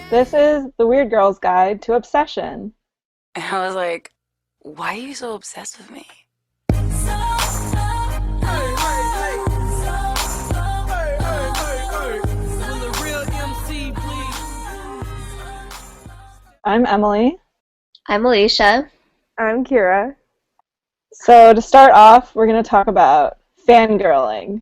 This is the Weird Girl's Guide to Obsession. And I was like, why are you so obsessed with me? I'm Emily. I'm Alicia. I'm Kira. So to start off, we're going to talk about fangirling.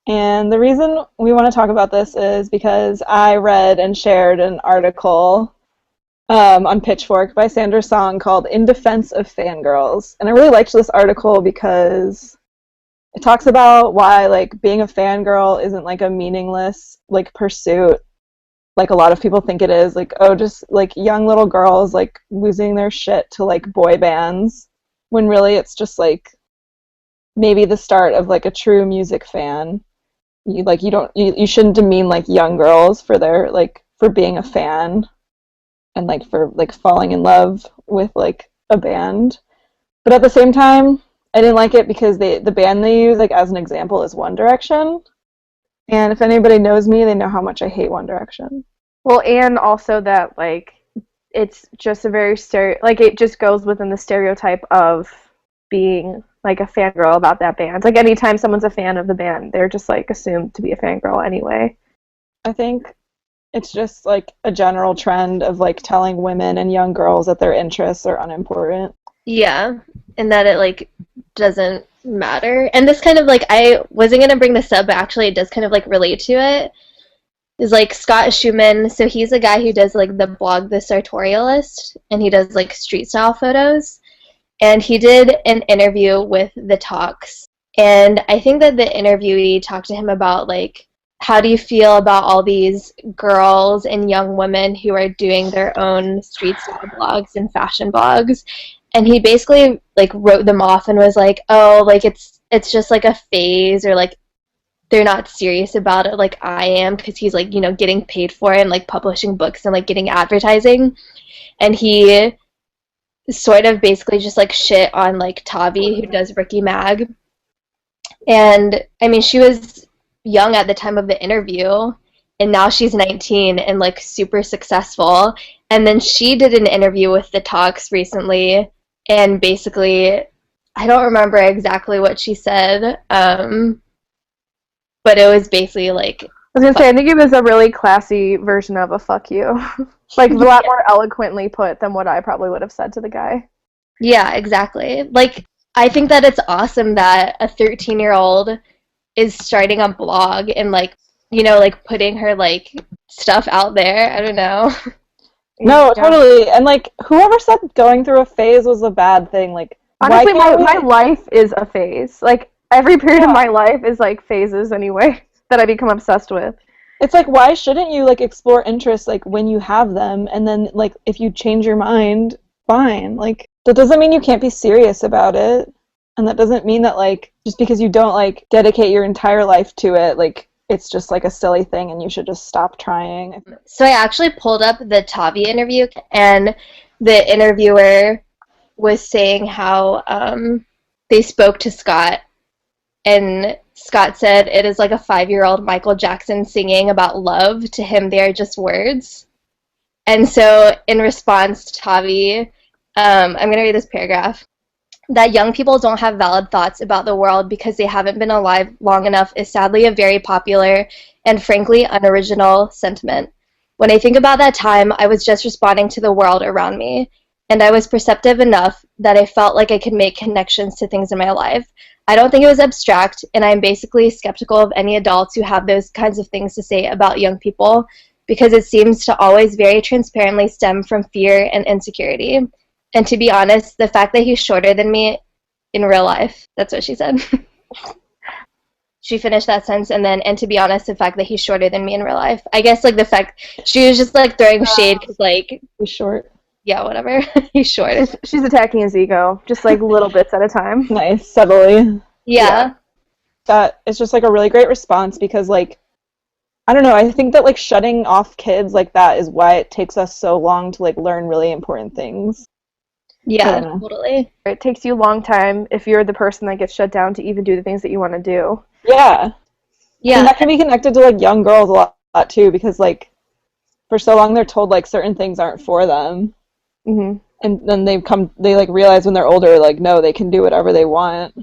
And the reason we want to talk about this is because I read and shared an article on Pitchfork by Sandra Song called In Defense of Fangirls. And I really liked this article because it talks about why being a fangirl isn't a meaningless pursuit like a lot of people think it is. Just young little girls losing their shit to boy bands, when really it's just maybe the start of a true music fan. You shouldn't demean young girls for their for being a fan and for falling in love with a band. But at the same time, I didn't like it because the band they use as an example is One Direction. And if anybody knows me, they know how much I hate One Direction. Well, and also that it's just a very it just goes within the stereotype of being a fangirl about that band. Anytime someone's a fan of the band, they're just assumed to be a fangirl anyway. I think it's just a general trend of telling women and young girls that their interests are unimportant. Yeah, and that it doesn't matter. And this kind of I wasn't gonna bring this up, but actually it does kind of relate to it. Is Scott Schuman, so he's a guy who does the blog The Sartorialist, and he does street style photos. And he did an interview with The Talks, and I think that the interviewee talked to him about how do you feel about all these girls and young women who are doing their own street style blogs and fashion blogs. And he basically wrote them off and was it's just a phase, or they're not serious about it like I am, because he's getting paid for it and publishing books and getting advertising. And he sort of basically just shit on Tavi, who does Ricky Mag. And I mean, she was young at the time of the interview, and now she's 19 and super successful. And then she did an interview with The Talks recently, and basically, I don't remember exactly what she said, but it was basically I was gonna say, I think it was a really classy version of a fuck you. A lot more eloquently put than what I probably would have said to the guy. Yeah, exactly. I think that it's awesome that a 13-year-old is starting a blog and putting her stuff out there. I don't know. No, yeah. Totally. And whoever said going through a phase was a bad thing, honestly, my life is a phase. Every period of my life is phases anyway that I become obsessed with. It's why shouldn't you explore interests when you have them, and then if you change your mind, fine. That doesn't mean you can't be serious about it, and that doesn't mean that just because you don't dedicate your entire life to it, it's just a silly thing and you should just stop trying. So I actually pulled up the Tavi interview, and the interviewer was saying how they spoke to Scott. And Scott said it is like a 5-year-old Michael Jackson singing about love. To him, they are just words. And so in response to Tavi, I'm going to read this paragraph. That young people don't have valid thoughts about the world because they haven't been alive long enough is sadly a very popular and frankly unoriginal sentiment. When I think about that time, I was just responding to the world around me. And I was perceptive enough that I felt like I could make connections to things in my life. I don't think it was abstract, and I'm basically skeptical of any adults who have those kinds of things to say about young people, because it seems to always very transparently stem from fear and insecurity. And to be honest, the fact that he's shorter than me in real life, that's what she said. She finished that sentence, and to be honest, the fact that he's shorter than me in real life. I guess the fact, she was just throwing shade because he's short. Yeah, whatever. He's short. She's attacking his ego, just little bits at a time. Nice, subtly. Yeah. That is just a really great response because I don't know, I think that shutting off kids like that is why it takes us so long to learn really important things. Yeah, totally. It takes you a long time if you're the person that gets shut down to even do the things that you want to do. Yeah. Yeah. And that can be connected to young girls a lot too, because for so long they're told like certain things aren't for them. Mm-hmm. And then they like realize when they're older, like, no, they can do whatever they want.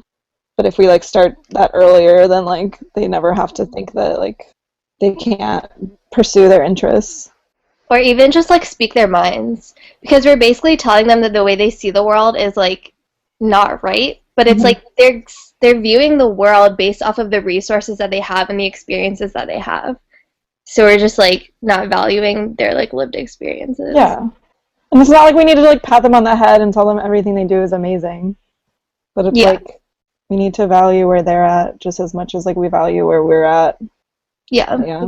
But if we like start that earlier, then like they never have to think that like they can't pursue their interests. Or even just like speak their minds. Because we're basically telling them that the way they see the world is like not right. But it's like they're viewing the world based off of the resources that they have and the experiences that they have. So we're just like not valuing their like lived experiences. Yeah. And it's not like we need to like pat them on the head and tell them everything they do is amazing. But it's like we need to value where they're at just as much as like we value where we're at. Yeah. Yeah.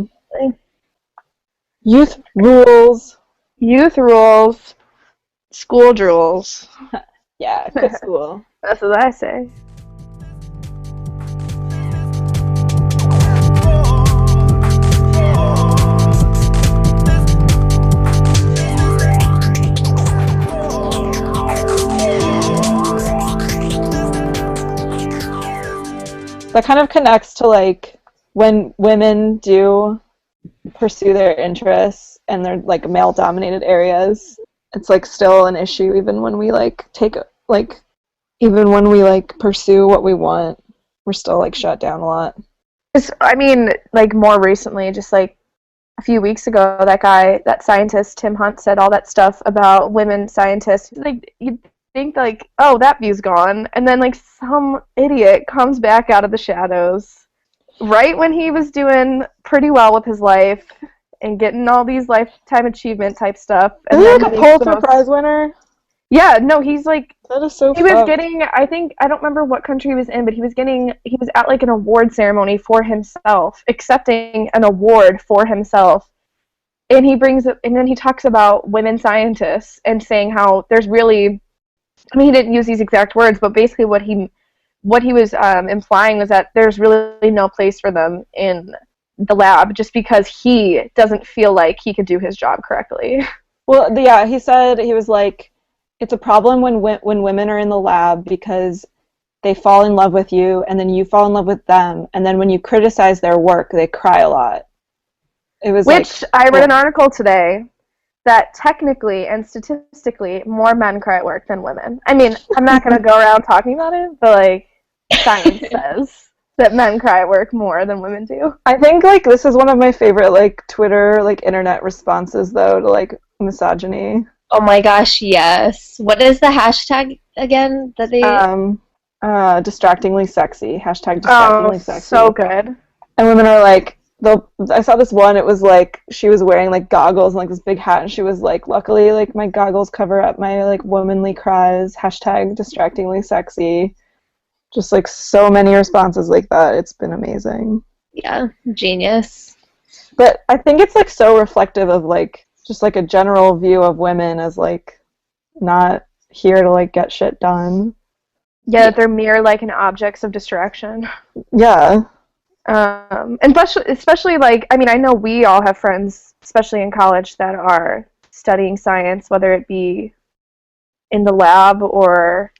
Youth rules. Youth rules. School rules. Yeah, quit school. That's what I say. That kind of connects to like when women do pursue their interests and they're like male dominated areas, it's like still an issue even when we like even when we like pursue what we want, we're still like shut down a lot. I mean, like more recently, just like a few weeks ago, that scientist Tim Hunt said all that stuff about women scientists. Like you'd think like, oh, that view's gone, and then like some idiot comes back out of the shadows right when he was doing pretty well with his life and getting all these lifetime achievement type stuff. And Isn't he then like a Pulitzer Prize winner? Yeah, no, he's like, that is so he was getting, I don't remember what country he was in, but he was at like an award ceremony for himself, accepting an award for himself. And then he talks about women scientists and saying how there's really, I mean, he didn't use these exact words, but basically what he was implying was that there's really no place for them in the lab just because he doesn't feel like he could do his job correctly. Well, yeah, he said, he was like, it's a problem when women are in the lab because they fall in love with you and then you fall in love with them, and then when you criticize their work, they cry a lot. It was I read an article today that technically and statistically more men cry at work than women. I mean, I'm not going to go around talking about it, but like science says that men cry at work more than women do. I think like this is one of my favorite like Twitter like internet responses though to like misogyny. Oh my gosh, yes. What is the hashtag again that they distractingly sexy. Hashtag distractingly sexy. So good. And women are like, I saw this one, it was like she was wearing like goggles and like this big hat, and she was like, luckily like my goggles cover up my like womanly cries. Hashtag distractingly sexy. Just like so many responses like that. It's been amazing. Yeah, genius. But I think it's like so reflective of like just like a general view of women as like not here to like get shit done. Yeah, they're mere like an objects of distraction. Yeah. And especially like, I mean, I know we all have friends, especially in college, that are studying science, whether it be in the lab or,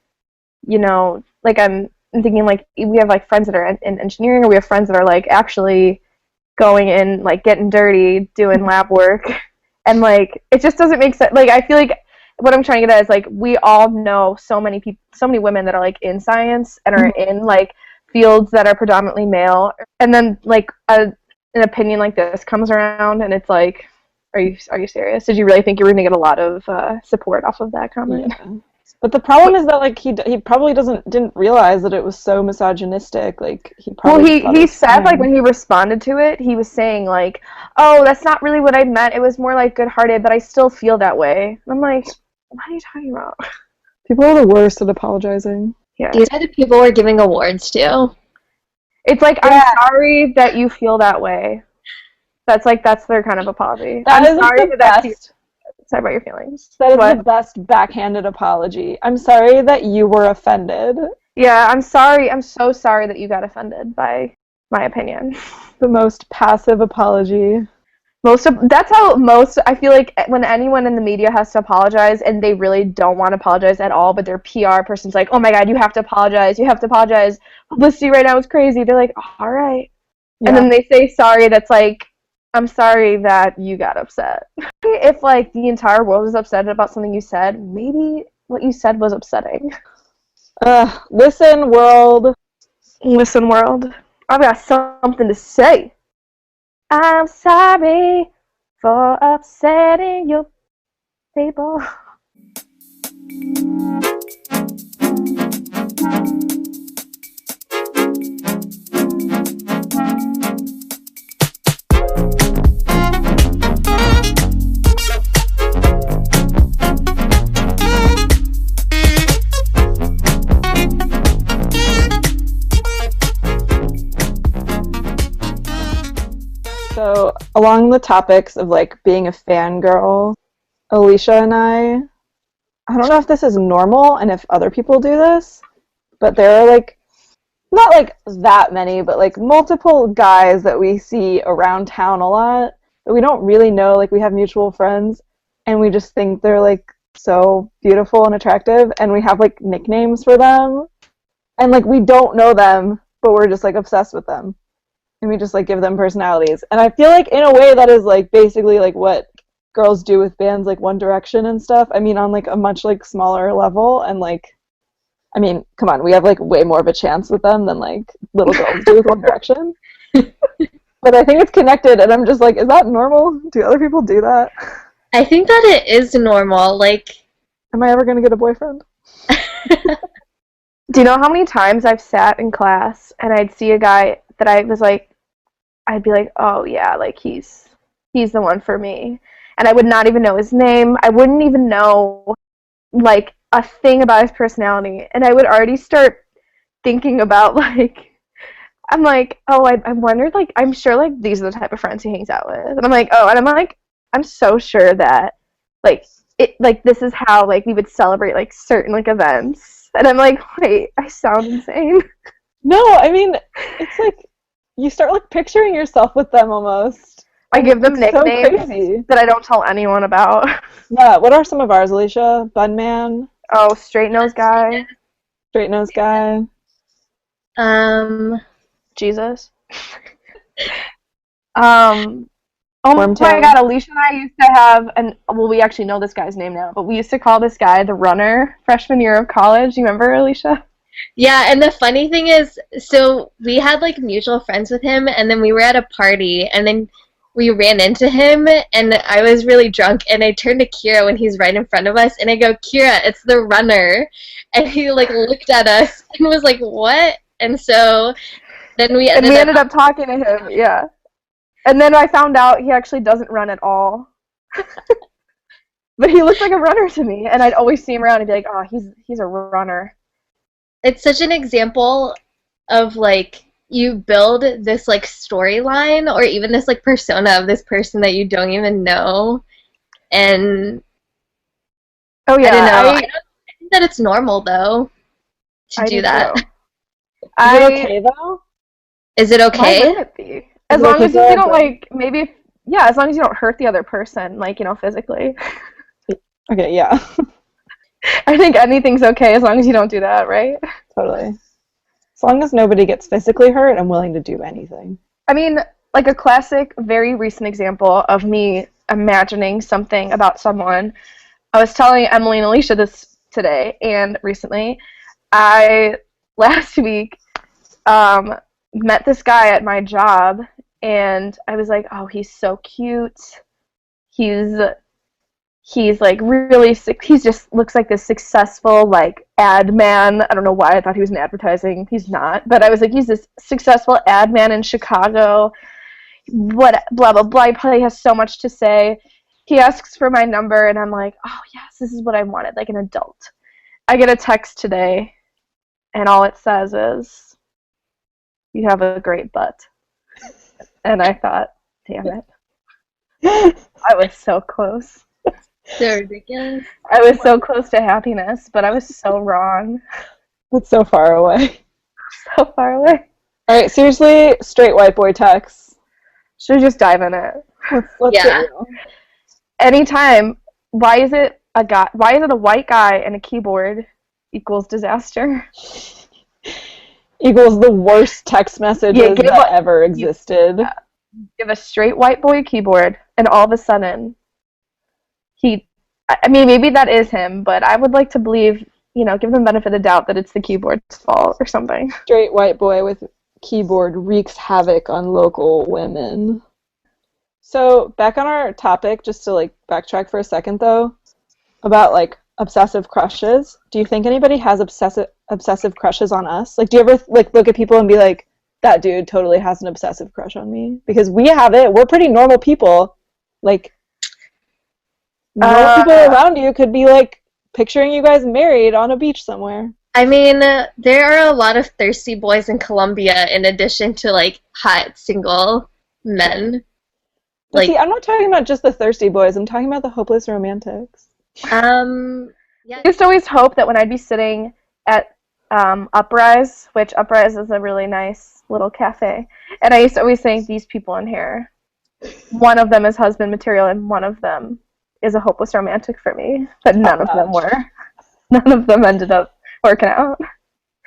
you know, like I'm thinking like we have like friends that are in engineering, or we have friends that are like actually going in, like getting dirty, doing lab work. And like, it just doesn't make sense. Like, I feel like what I'm trying to get at is like, we all know so many people, so many women that are like in science and are in like fields that are predominantly male, and then like an opinion like this comes around and it's like, are you serious? Did you really think you were gonna get a lot of support off of that comment? Yeah. But the problem is that like he probably didn't realize that it was so misogynistic. Like he probably he said like when he responded to it, he was saying like, oh, that's not really what I meant. It was more like good-hearted, but I still feel that way. And I'm like, what are you talking about? People are the worst at apologizing. Yeah. These are the people we're giving awards to. It's like, I'm sorry that you feel that way. That's their kind of apology. That I'm is sorry the that best. Sorry about your feelings. That is the best backhanded apology. I'm sorry that you were offended. Yeah, I'm sorry. I'm so sorry that you got offended by my opinion. The most passive apology. I feel like when anyone in the media has to apologize and they really don't want to apologize at all, but their PR person's like, oh my god, you have to apologize. Publicity right now is crazy. They're like, all right. Yeah. And then they say sorry that's like I'm sorry that you got upset. If, like, the entire world is upset about something you said, maybe what you said was upsetting. Listen, world. Listen, world. I've got something to say. I'm sorry for upsetting your people. So, along the topics of like being a fangirl, Alicia and I don't know if this is normal and if other people do this, but there are like, not like that many, but like multiple guys that we see around town a lot that we don't really know. Like, we have mutual friends and we just think they're like so beautiful and attractive, and we have like nicknames for them. And like, we don't know them, but we're just like obsessed with them. And we just like give them personalities. And I feel like in a way that is like basically like what girls do with bands like One Direction and stuff. I mean, on like a much like smaller level, and like, I mean, come on, we have like way more of a chance with them than like little girls do with One Direction. But I think it's connected, and I'm just like, is that normal? Do other people do that? I think that it is normal. Like, Am I ever gonna get a boyfriend? Do you know how many times I've sat in class and I'd see a guy that I was like, I'd be like, oh yeah, like he's the one for me. And I would not even know his name. I wouldn't even know like a thing about his personality. And I would already start thinking about like, I'm like, oh, I wondered, like, I'm sure like these are the type of friends he hangs out with. And I'm like, oh, and I'm like, I'm so sure that like it, like this is how like we would celebrate like certain like events. And I'm like, wait, I sound insane. No, I mean, it's like you start like picturing yourself with them almost. I give them It's so nicknames crazy. that I don't tell anyone about. Yeah, what are some of ours, Alicia? Bunman, Oh, straight nose guy, straight nose guy. Jesus. Oh Wormtail. my God, Alicia and I used to have, and well, we actually know this guy's name now, but we used to call this guy the runner freshman year of college. You remember, Alicia? yeah, and the funny thing is, so we had like mutual friends with him, and then we were at a party, and then we ran into him, and I was really drunk, and I turned to Kira when he's right in front of us, and I go, Kira, it's the runner. And he like looked at us and was like, what? And so then we ended up talking to him, yeah. And then I found out he actually doesn't run at all. But he looks like a runner to me, and I'd always see him around and be like, oh, he's a runner. It's such an example of like you build this like storyline or even this like persona of this person that you don't even know, and oh yeah, I don't know. I think that it's normal though to do that. So. Is it okay though? Is it Why okay? would it be? As long as you don't like maybe yeah, as long as you don't hurt the other person, like, you know, physically. Okay, yeah. I think anything's okay as long as you don't do that, right? Totally. As long as nobody gets physically hurt, I'm willing to do anything. I mean, like a classic, very recent example of me imagining something about someone. I was telling Emily and Alicia this today, and recently, last week, met this guy at my job, and I was like, oh, he's so cute. He's like really sick. He just looks like this successful like ad man. I don't know why I thought he was in advertising. He's not. But I was like, he's this successful ad man in Chicago. What blah blah blah. He probably has so much to say. He asks for my number, and I'm like, oh yes, this is what I wanted, like an adult. I get a text today, and all it says is, "You have a great butt." And I thought, damn it, I was so close. So ridiculous. I was so close to happiness, but I was so wrong. That's so far away. So far away. Alright, seriously, straight white boy text. Should we just dive in it? Let's Yeah. get real. Anytime, why is it a white guy and a keyboard equals disaster? Equals the worst text messages that ever existed. give a straight white boy a keyboard, and all of a sudden, I mean, maybe that is him, but I would like to believe, give them benefit of doubt that it's the keyboard's fault or something. Straight white boy with keyboard wreaks havoc on local women. So back on our topic, just to like backtrack for a second though, about like obsessive crushes. Do you think anybody has obsessive crushes on us? Like, do you ever like look at people and be like, that dude totally has an obsessive crush on me? Because we have it. We're pretty normal people. Like, normal people around you could be like picturing you guys married on a beach somewhere. I mean, there are a lot of thirsty boys in Colombia in addition to like hot single men. Like, see, I'm not talking about just the thirsty boys. I'm talking about the hopeless romantics. Yeah. I used to always hope that when I'd be sitting at Uprise, which Uprise is a really nice little cafe, and I used to always think, these people in here, one of them is husband material and one of them is a hopeless romantic for me, but none of them were. None of them ended up working out.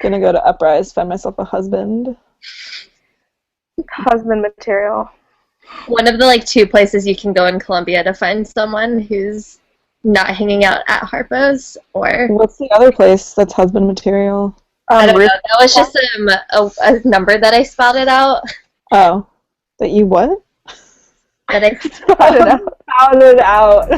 Gonna go to Uprise, find myself a husband. Husband material. One of the like 2 places you can go in Colombia to find someone who's not hanging out at Harpo's, or what's the other place that's husband material? I don't know. That was just a number that I spouted out. Oh, that you what? That I spouted out.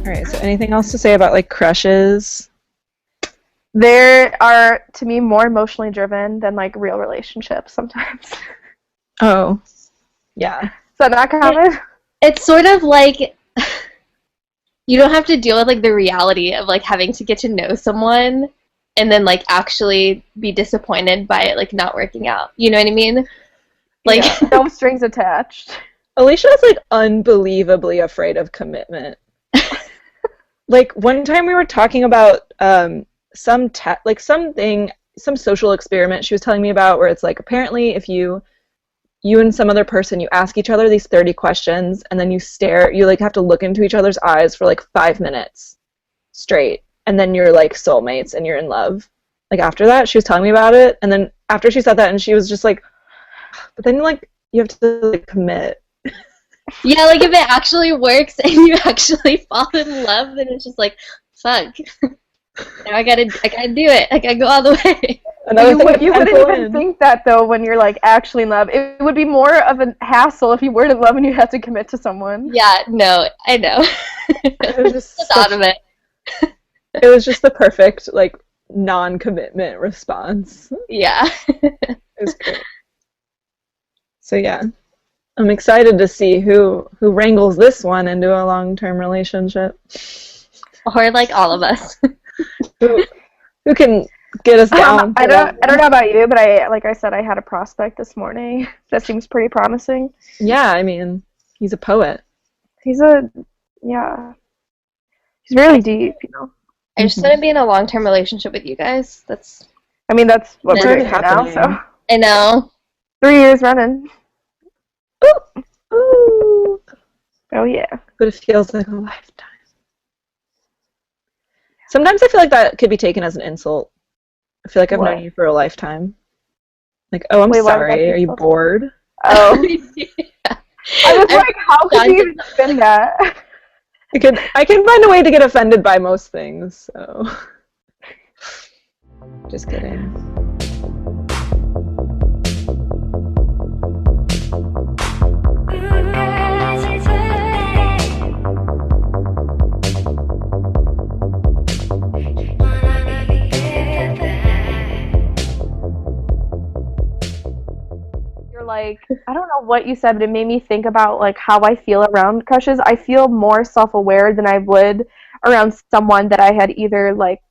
Alright, so anything else to say about like crushes? There are, to me, more emotionally driven than like real relationships sometimes. Oh. Yeah. Is that not common? It's sort of like you don't have to deal with like the reality of like having to get to know someone and then like actually be disappointed by it like not working out. You know what I mean? Like no strings attached. Alicia is like unbelievably afraid of commitment. Like one time we were talking about some social experiment she was telling me about where it's like apparently if you and some other person, you ask each other these 30 questions and then you like have to look into each other's eyes for like 5 minutes straight, and then you're like soulmates and you're in love. Like after that, she was telling me about it, and then after she said that, and she was just like, but then like you have to like commit. Yeah, like if it actually works and you actually fall in love, then it's just like, fuck. Now I gotta do it. I gotta go all the way. You wouldn't even think that though when you're like actually in love. It would be more of a hassle if you were in love and you had to commit to someone. Yeah, no, I know. It was just thought of it. It was just the perfect like non-commitment response. Yeah. It was great. So yeah. I'm excited to see who wrangles this one into a long-term relationship. Or like all of us. who can get us down. I don't know about you, but like I said, I had a prospect this morning that seems pretty promising. Yeah, I mean, he's a poet. He's really deep, you know. I just want to be in a long-term relationship with you guys. That's what we're doing now. So I know. 3 years running. Ooh. Ooh. Oh yeah. But it feels like a lifetime. Sometimes I feel like that could be taken as an insult. I feel like I've known you for a lifetime. Like, oh, I'm sorry. Are you bored? Oh. Yeah. I was like, how could you even spin that? I can find a way to get offended by most things, so. Just kidding. Like, I don't know what you said, but it made me think about like how I feel around crushes. I feel more self-aware than I would around someone that I had either like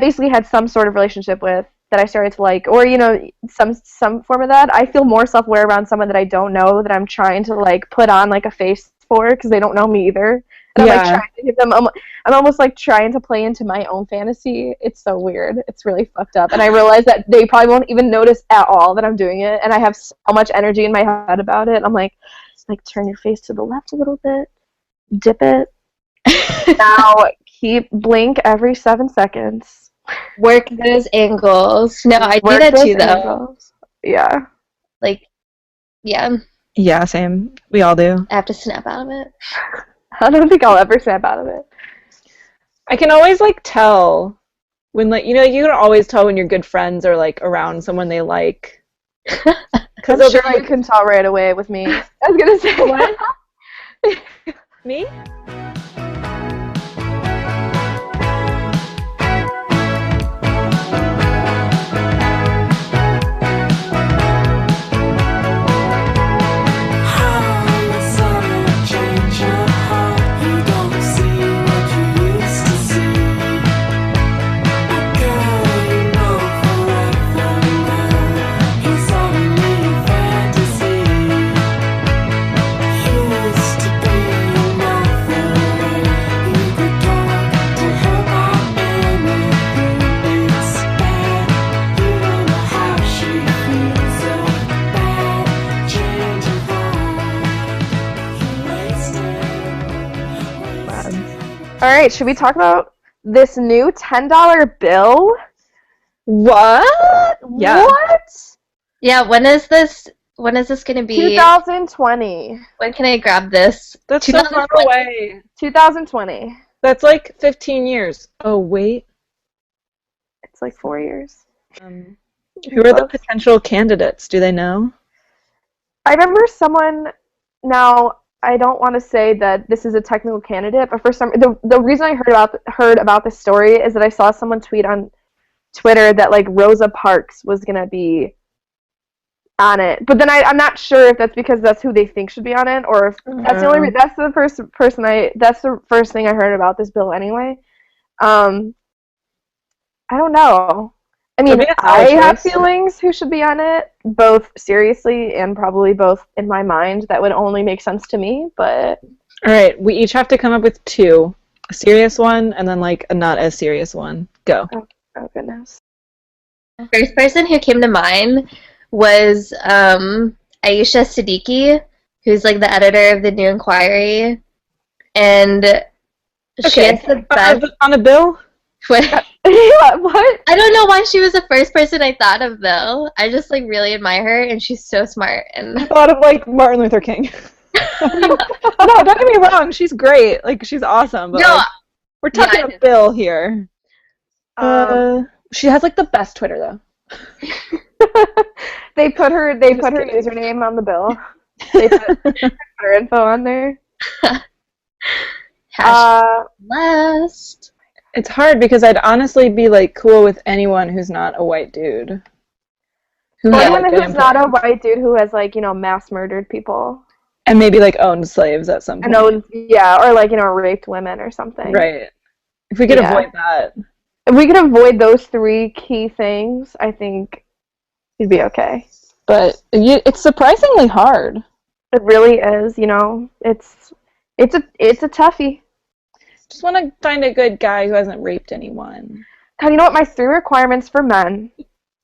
basically had some sort of relationship with that I started to like, or you know, some form of that. I feel more self-aware around someone that I don't know, that I'm trying to like put on like a face for because they don't know me either. And I'm like Yeah. trying to give them. I'm almost like trying to play into my own fantasy. It's so weird. It's really fucked up. And I realize that they probably won't even notice at all that I'm doing it. And I have so much energy in my head about it. I'm like turn your face to the left a little bit, dip it. Now blink every 7 seconds. Work those angles. No, I do Work that those too, though. angles. Yeah. Like, yeah, Yeah, same. We all do. I have to snap out of it. I don't think I'll ever snap out of it. I can always like tell when like you can always tell when your good friends are like around someone they like. I'm sure you can tell right away with me. I was gonna say What? Me? All right, should we talk about this new $10 bill? What? Yeah. What? Yeah, when is this going to be? 2020. When can I grab this? That's so far away. 2020. That's like 15 years. Oh, wait. It's like 4 years. Who are the potential candidates? Do they know? I remember someone, now I don't want to say that this is a technical candidate, but for the reason I heard about this story is that I saw someone tweet on Twitter that like Rosa Parks was gonna be on it, but then I'm not sure if that's because that's who they think should be on it, or if that's the first thing I heard about this bill anyway. I don't know. I mean, I have feelings who should be on it, both seriously and probably both in my mind. That would only make sense to me, but... All right, we each have to come up with two. A serious one, and then, like, a not as serious one. Go. Oh goodness. The first person who came to mind was Aisha Siddiqui, who's, like, the editor of the New Inquiry, and she has the best... On a bill? Yeah, what? I don't know why she was the first person I thought of, though. I just, like, really admire her, and she's so smart. And I thought of, like, Martin Luther King. No, don't get me wrong. She's great. Like, she's awesome. But, no, like, we're talking about Bill here. She has, like, the best Twitter, though. They put her username on the bill. They put her info on there. Last. It's hard because I'd honestly be like cool with anyone who's not a white dude. Anyone who's not a white dude who has like, mass murdered people. And maybe like owned slaves at some point. Or like, raped women or something. Right. If we could avoid that. If we could avoid those three key things, I think it'd be okay. But it's surprisingly hard. It really is, it's a toughie. Just want to find a good guy who hasn't raped anyone. God, you know what? My 3 requirements for men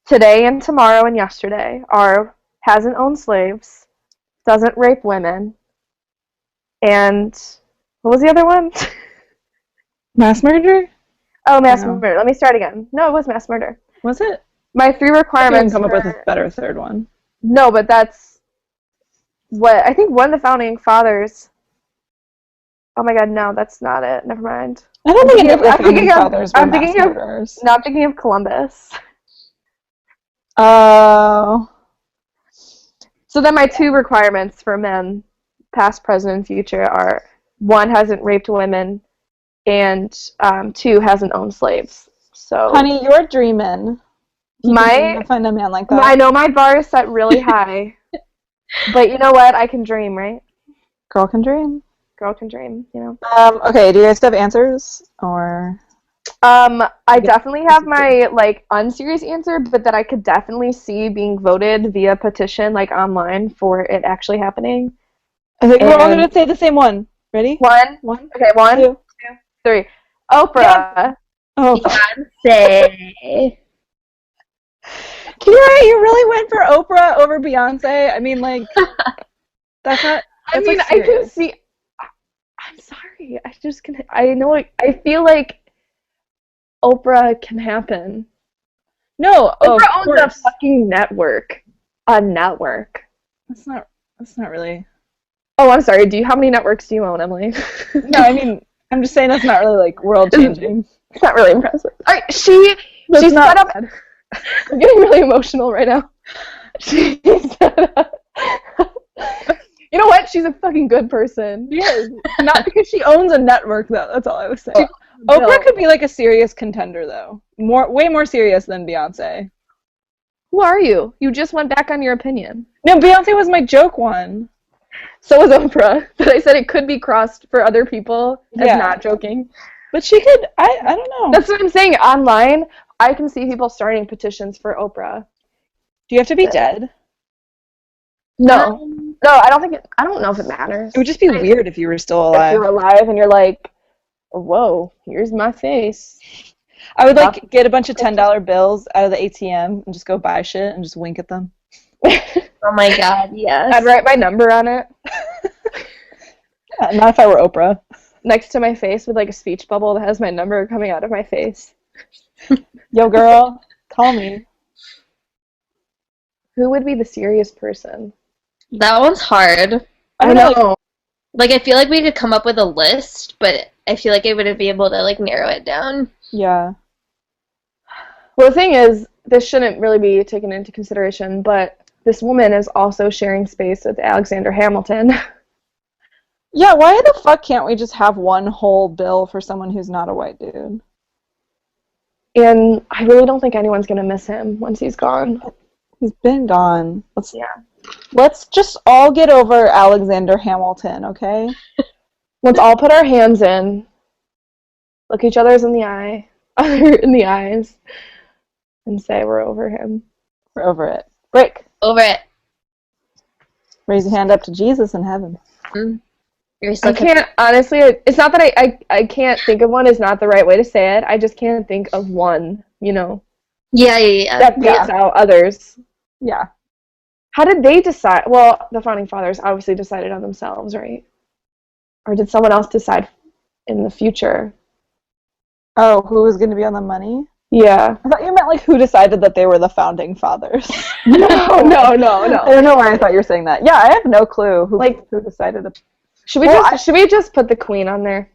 today and tomorrow and yesterday are hasn't owned slaves, doesn't rape women, and what was the other one? Mass murder? Oh, mass murder. Let me start again. No, it was mass murder. Was it? My 3 requirements. I can come up with a better third one. No, but that's what I think one of the founding fathers. Oh my God, no, that's not it. Never mind. I don't think any of the founding fathers were mass murderers. No, I'm thinking of Columbus. Oh. So then my 2 requirements for men, past, present, and future, are 1, hasn't raped women, and 2, hasn't owned slaves. So, honey, you're dreaming. To find a man like that. I know my bar is set really high, but you know what? I can dream, right? Girl can dream. Girl can dream, Okay, do you guys have answers? Or I definitely have my unserious answer, but that I could definitely see being voted via petition online for it actually happening. I think we're all gonna say the same one. Ready? One. One. Okay, one, Two. 3. Oprah. Oh, Beyonce. Kira, you really went for Oprah over Beyonce? I mean, like, that's not. I That's, mean, like, I can serious. see. I'm sorry. I just can. I know. I feel like Oprah can happen. No, oh, of Oprah owns a course. fucking network. A network. That's not. That's not really. Oh, I'm sorry. How many networks do you own, Emily? No, I mean, I'm just saying that's not really like world changing. It's not really impressive. All right, she That's not set up. bad. I'm getting really emotional right now. She set up. You know what? She's a fucking good person. She is. Not because she owns a network, though. That's all I was saying. Oprah could be like a serious contender, though. Way more serious than Beyonce. Who are you? You just went back on your opinion. No, Beyonce was my joke one. So was Oprah. But I said it could be crossed for other people as Yeah. not joking. But she could. I don't know. That's what I'm saying. Online, I can see people starting petitions for Oprah. Do you have to be dead? No. No, I don't think I don't know if it matters. It would just be weird if you were still If alive. you're alive and you're like, whoa, here's my face. I would like get a bunch of $10 bills out of the ATM and just go buy shit and just wink at them. Oh my god, yes. I'd write my number on it Yeah, not if I were Oprah. next to my face with like a speech bubble that has my number coming out of my face. Yo, girl, call me. Who would be the serious person? That one's hard. I don't know. Like, I feel like we could come up with a list, but I feel like I wouldn't be able to, like, narrow it down. Yeah. Well, the thing is, this shouldn't really be taken into consideration, but this woman is also sharing space with Alexander Hamilton. Yeah, why the fuck can't we just have one whole bill for someone who's not a white dude? And I really don't think anyone's going to miss him once he's gone. He's been gone. Yeah. Let's just all get over Alexander Hamilton, okay? Let's all put our hands in, look each other's in the eyes, and say we're over him. We're over it. Break. Over it. Raise your hand up to Jesus in heaven. You're I so can't, honestly, it's not that I can't think of one is not the right way to say it. I just can't think of one, Yeah. that beats out others. Yeah. How did they decide? Well, the Founding Fathers obviously decided on themselves, right? Or did someone else decide in the future? Oh, who was going to be on the money? Yeah. I thought you meant like who decided that they were the Founding Fathers. No. I don't know why I thought you were saying that. Yeah, I have no clue who decided it. Should we just put the Queen on there?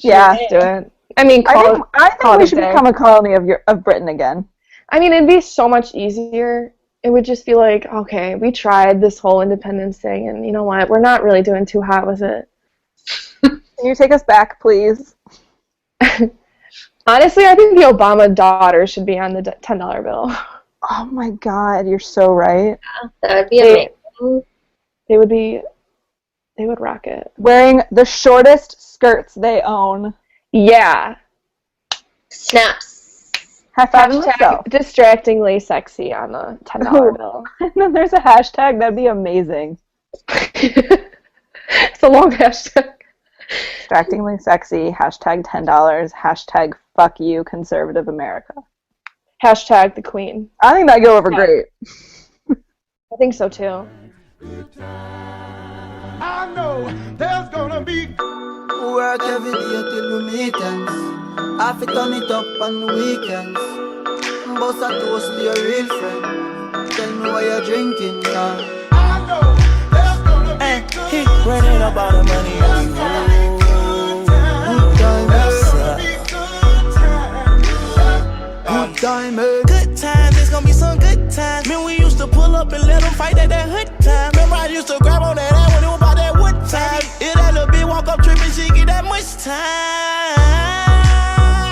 Yeah. Let's do it. I mean, I think call we it should a day. become a colony of Britain again. I mean, it'd be so much easier. It would just be like, okay, we tried this whole independence thing, and you know what? We're not really doing too hot with it. Can you take us back, please? Honestly, I think the Obama daughter should be on the $10 bill. Oh my God, you're so right. That would be amazing. They would rock it. Wearing the shortest skirts they own. Yeah. Snaps. High five myself. Distractingly sexy on a $10 bill. And then there's a hashtag. That'd be amazing. It's a long hashtag. Distractingly sexy. Hashtag $10. Hashtag fuck you, conservative America. Hashtag the Queen. I think that'd go over great. I think so too. I know there's gonna be work every day till we meet ends. I fi turn it up on the weekends. Boss a toast to your real friend. Tell me why you're drinking now. I know there's gonna be He running up all the money on you. Good time, good times, it's gonna be some good times. Man, we used to pull up and let them fight at that hood time. Remember I used to grab on that ass when it was about that wood time. If that little bitch walk up tripping, she get that much time.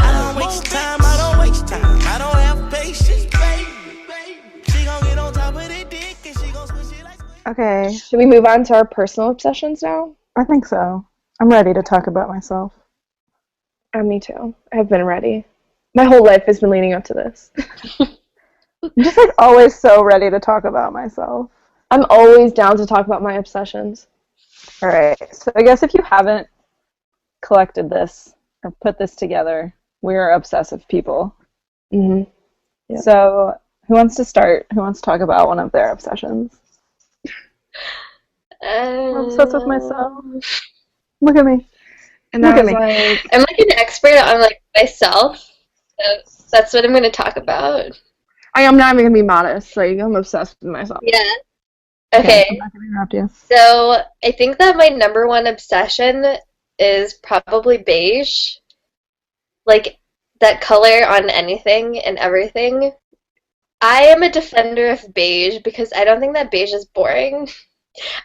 I don't waste time, I don't have patience, baby. She gon' get on top of the dick and she gon' switch it like. Okay, Should we move on to our personal obsessions now? I think so. I'm ready to talk about myself. Me too. I've been ready. My whole life has been leading up to this. I'm just like always so ready to talk about myself. I'm always down to talk about my obsessions. All right. So I guess if you haven't collected this or put this together, we're obsessive people. Mm-hmm. Yeah. So who wants to start? Who wants to talk about one of their obsessions? I'm obsessed with myself. Look at me. And Look I at was me. like, I'm like an expert on like myself. So that's what I'm going to talk about. I am not even gonna be modest. Like, I'm obsessed with myself. Yeah. Okay. I'm not gonna interrupt you. So I think that my number one obsession is probably beige. Like that color on anything and everything. I am a defender of beige because I don't think that beige is boring.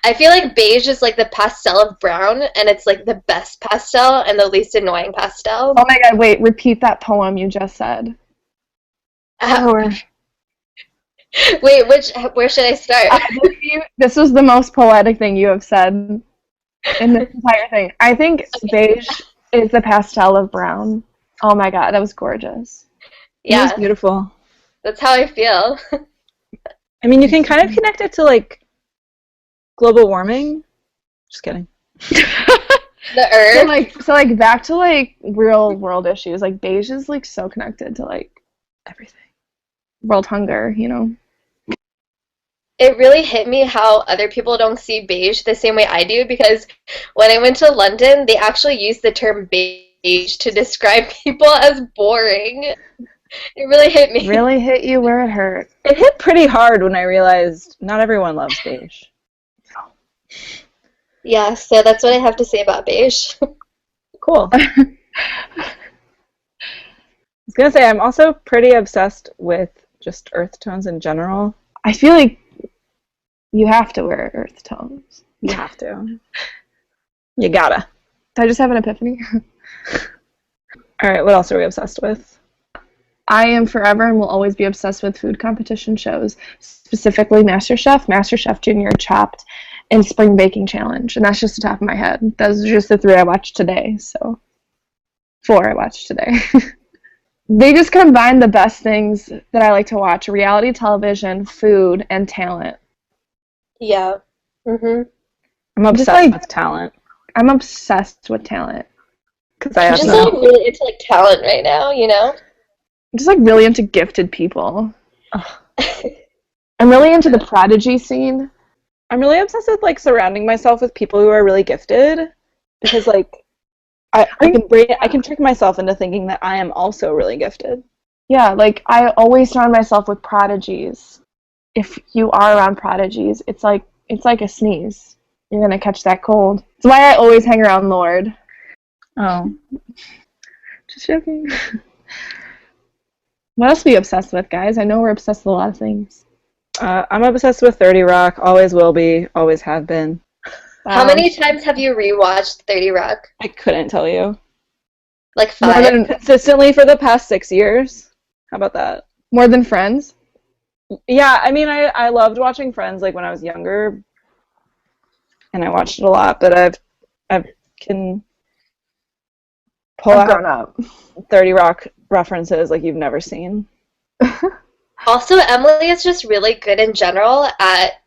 I feel like beige is like the pastel of brown, and it's like the best pastel and the least annoying pastel. Oh my god, wait, repeat that poem you just said. Wait, where should I start? This was the most poetic thing you have said in this entire thing. I think beige is the pastel of brown. Oh my god, that was gorgeous. It Yeah, was beautiful. that's how I feel. I mean, you can kind of connect it to like global warming. Just kidding. The earth. So like back to like real world issues. Like beige is like so connected to like everything. World hunger, you know. It really hit me how other people don't see beige the same way I do, because when I went to London, they actually used the term beige to describe people as boring. It really hit me. Really hit you where it hurt. It hit pretty hard when I realized not everyone loves beige. Yeah, so that's what I have to say about beige. Cool. I was gonna say I'm also pretty obsessed with just earth tones in general. I feel like you have to wear earth tones. You have to. You gotta. Did I just have an epiphany? All right, what else are we obsessed with? I am forever and will always be obsessed with food competition shows, specifically MasterChef Junior, Chopped, and Spring Baking Challenge. And that's just the top of my head. Those are just the 3 I watched today. So 4 I watched today. They just combine the best things that I like to watch: reality television, food, and talent. Yeah. Mm-hmm. I'm obsessed with talent. I'm obsessed with talent. Because I I'm have just no. like really into like talent right now, you know? I'm just like really into gifted people. Ugh. I'm really into the prodigy scene. I'm really obsessed with like surrounding myself with people who are really gifted, because like I can trick myself into thinking that I am also really gifted. Yeah, like I always surround myself with prodigies. If you are around prodigies, it's like a sneeze. You're gonna catch that cold. That's why I always hang around Lord. Oh. Just joking. What else are we obsessed with, guys? I know we're obsessed with a lot of things. I'm obsessed with 30 Rock. Always will be. Always have been. How many times have you rewatched 30 Rock? I couldn't tell you. Like More 5? than, Consistently for the past 6 years. How about that? more than Friends? Yeah, I mean, I loved watching Friends like when I was younger, and I watched it a lot. But I can pull I've grown out up. 30 Rock references like you've never seen. Also, Emily is just really good in general at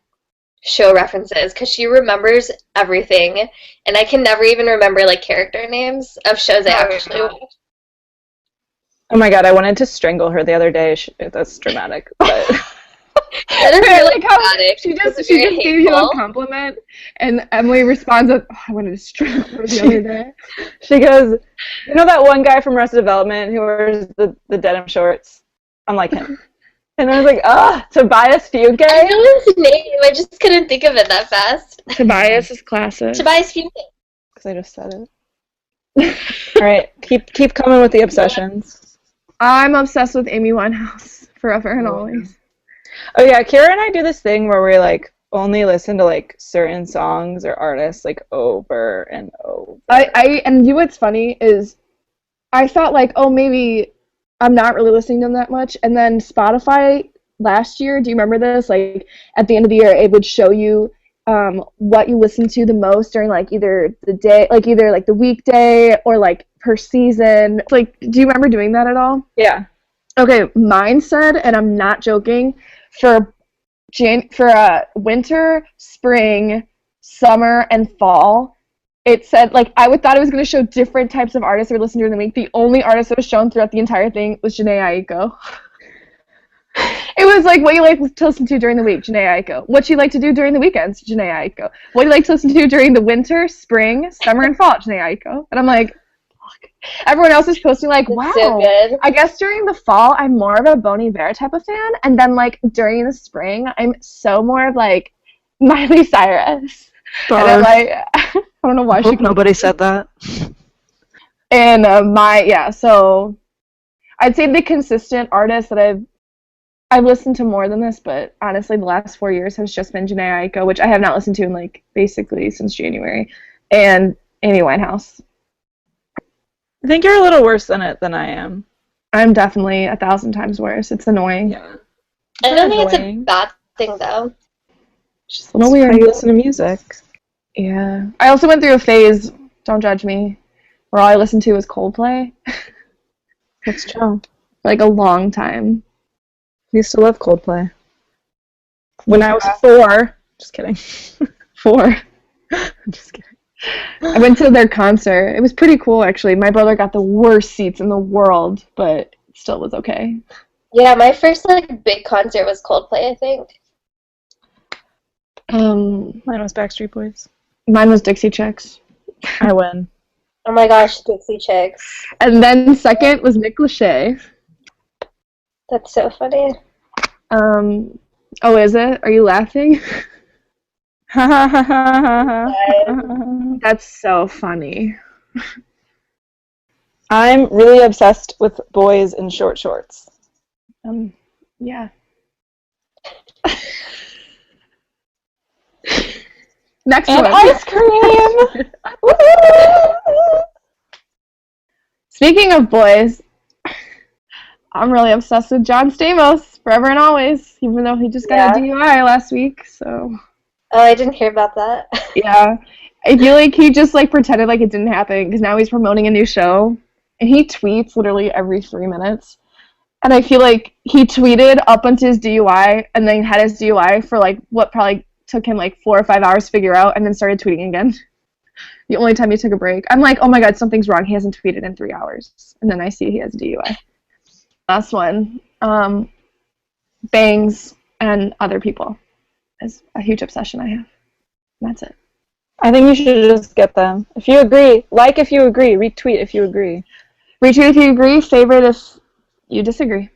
show references because she remembers everything, and I can never even remember like character names of shows I actually watch. Oh my god, I wanted to strangle her the other day. That's dramatic, but That is I really like how dramatic. she just It's very gave you a hateful. compliment, and Emily responds with, "Oh, I wanted to strangle her the other day." she goes, you know that one guy from Arrested Development who wears the denim shorts? I'm like him. And I was like, Tobias Fugate? I know his name, I just couldn't think of it that fast. Tobias is classic. Tobias Fugate. Because I just said it. All right, keep coming with the obsessions. I'm obsessed with Amy Winehouse forever and always. Oh yeah, Kira and I do this thing where we like only listen to like certain songs or artists like over and over. And what's funny is I thought like, oh, maybe I'm not really listening to them that much, and then Spotify last year, do you remember this? Like at the end of the year, it would show you what you listen to the most during like either the weekday or like per season. Like, do you remember doing that at all? Yeah. Okay, mine said, and I'm not joking, for winter, spring, summer and fall, it said, like, I would thought it was going to show different types of artists that were listening during the week. The only artist that was shown throughout the entire thing was Janae Aiko. It was like, what you like to listen to during the week, Janae Aiko. What you like to do during the weekends, Janae Aiko. What you like to listen to during the winter, spring, summer, and fall, Janae Aiko. And I'm like, fuck. Everyone else is posting like, wow. So good. I guess during the fall, I'm more of a Bon Iver type of fan. And then, like, during the spring, I'm so more of, like, Miley Cyrus. And I'm like, I don't know why she. Nobody said that. And so I'd say the consistent artist that I've listened to more than this, but honestly, the last 4 years has just been Janae Aiko, which I have not listened to in, like, basically since January, and Amy Winehouse. I think you're a little worse than it than I am. I'm definitely 1,000 times worse. It's annoying. Yeah. I don't think it's a annoying. bad thing, though. Just a little weird. How you listen to music. Yeah. I also went through a phase, don't judge me, where all I listened to was Coldplay. That's true. Like a long time. I used to love Coldplay. When I was 4. Just kidding. 4. I'm just kidding. I went to their concert. It was pretty cool, actually. My brother got the worst seats in the world, but it still was okay. Yeah, my first, like, big concert was Coldplay, I think. Mine was Backstreet Boys. Mine was Dixie Chicks. I win. Oh my gosh, Dixie Chicks. And then second was Nick Lachey. That's so funny. Oh, is it? Are you laughing? That's so funny. I'm really obsessed with boys in short shorts. Yeah. Next And one. ice cream! Speaking of boys, I'm really obsessed with John Stamos, forever and always, even though he just got a DUI last week, so. Oh, I didn't hear about that. Yeah. I feel like he just, like, pretended like it didn't happen, because now he's promoting a new show, and he tweets literally every 3 minutes. And I feel like he tweeted up until his DUI, and then had his DUI for, like, what probably took him, like, 4 or 5 hours to figure out, and then started tweeting again. The only time he took a break. I'm like, oh my god, something's wrong. He hasn't tweeted in 3 hours. And then I see he has a DUI. Last one. Bangs and other people is a huge obsession I have. And that's it. I think you should just get them. If you agree, like if you agree, retweet if you agree. Retweet if you agree, favorite if you disagree.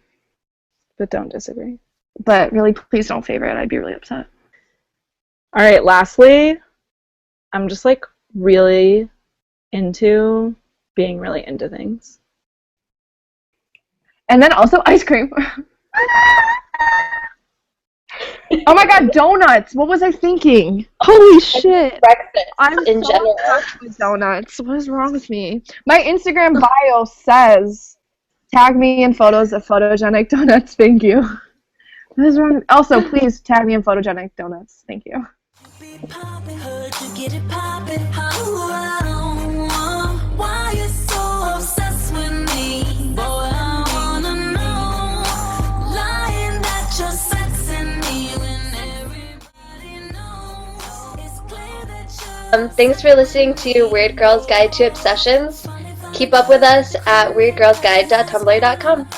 But don't disagree. But really, please don't favorite. I'd be really upset. Alright, lastly, I'm just, like, really into being really into things. And then also ice cream. Oh my god, donuts! What was I thinking? Holy shit! Breakfast I'm in so general. obsessed with donuts. What is wrong with me? My Instagram bio says, tag me in photos of photogenic donuts. Thank you. What is wrong? Also, please tag me in photogenic donuts. Thank you. Why you so obsessed with me? Boy, I wanna know. Lying that you're sexing me when everybody knows. It's clear that you're Thanks for listening to Weird Girls Guide to Obsessions. Keep up with us at weirdgirlsguide.tumblr.com.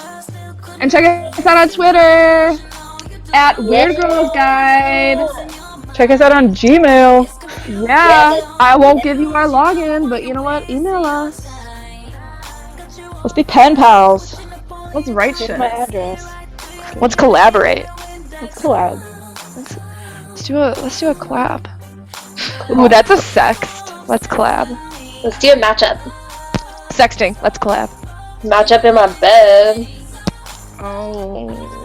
And check us out on Twitter at Weird Girls Guide. Check us out on Gmail. Yeah, I won't give you our login, but you know what? Email us. Let's be pen pals. Let's write Here's shit. my address. Let's collaborate. Let's collab. Let's do a collab. Ooh, that's a sext. Let's collab. Let's do a matchup. Sexting. Let's collab. Matchup in my bed. Oh.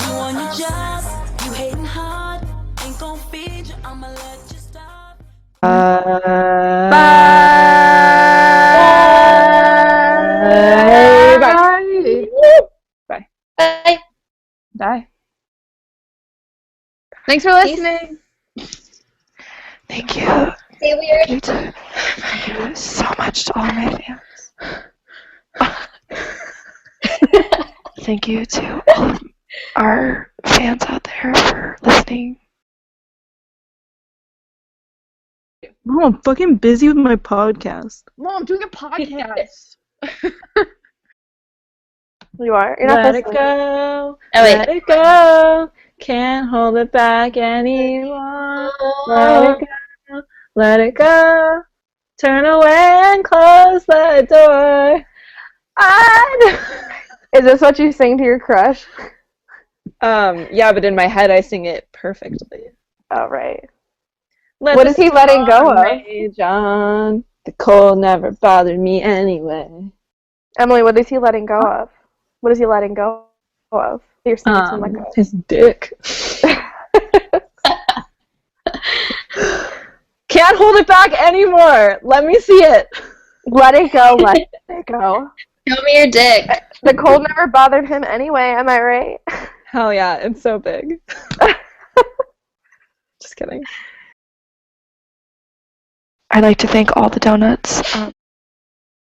You on your job, you hating hard, ain't gon' feed you, I'ma let you stop. Bye. Bye. Bye. Bye. Thanks for listening. Thank you. Say weird. Thank you so much to all my fans. Thank you to all of our fans out there for listening. Mom, I'm fucking busy with my podcast. Mom, I'm doing a podcast. You are? You're not Let it listening. go. Oh, wait. Let it go. Can't hold it back anymore. Let it go. Let it go. Turn away and close the door. Is this what you sing to your crush? Yeah, but in my head I sing it perfectly. Oh, right. Let What the is he letting go storm of? rage on. The cold never bothered me anyway. Emily, what is he letting go of? What is he letting go of? You're singing to him like that. His dick. Can't hold it back anymore. Let me see it. Let it go, let it go. Show me your dick. The cold never bothered him anyway, am I right? Hell yeah, it's so big. Just kidding. I'd like to thank all the donuts.